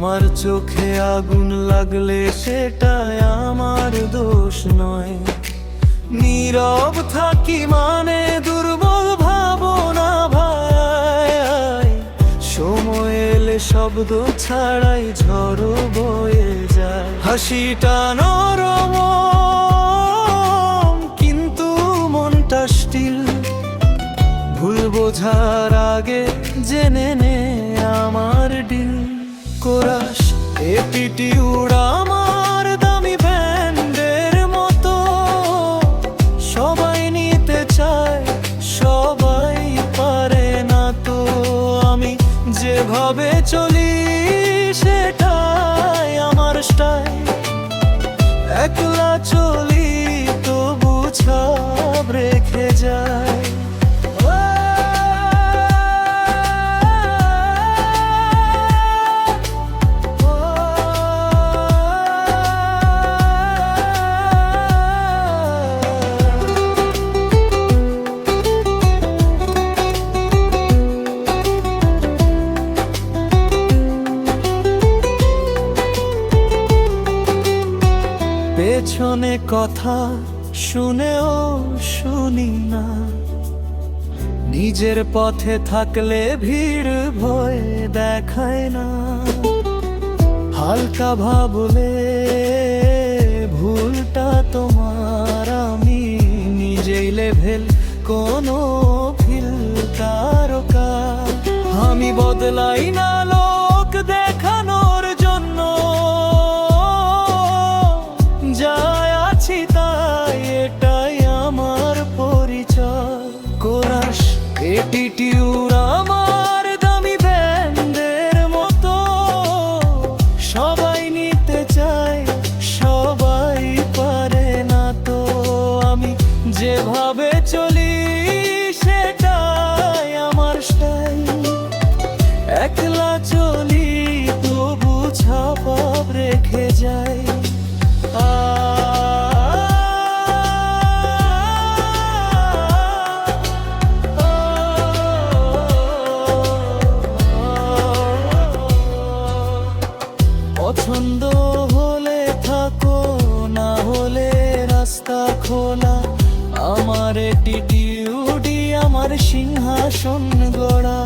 আমার চোখে আগুন লাগলে সেটাই আমার দোষ নয়। নীরব থাকি মানে দুর্বল ভাবনা ভাই, সময় এলে শব্দ ছাড়াই ঝড় বয়ে যায়। হাসিটা নরম কিন্তু মনটা স্টিল, ভুল বোঝার আগে জেনে নে আমার ডিল। কোরাস এটিটিউড আমার দামি ব্যান্ডের মতো, সবাই নিতে চায় সবাই পারে না তো। আমি যেভাবে চলি সেটাই আমার স্টাইল, একলা চলি তবু ছাপ রেখে যায়। পেছনে কথা শুনেও শুনি না, নিজের পথে থাকলে ভিড় ভয় দেখায় না। হালকা ভাবলে ভুলটা তোমার, আমি নিজেই লেভেল কোনো ফিল তারকা। আমি বদলাই না লোক দেখানোর জন্য, যাই আছি তাই এটাই আমার পরিচয়। কোরাস এটিটিউড আমার দামি ব্যান্ডের মতো, সবাই নিতে চায় সবাই পারে না তো। আমি যেভাবে চলি সেটাই আমার স্টাইল, একলা চলি তবু ছাপ রেখে যাই। পছন্দ হলে থাকো, না হলে রাস্তা খোলা। আমার অ্যাটিটিউডই আমার সিংহাসন গড়া।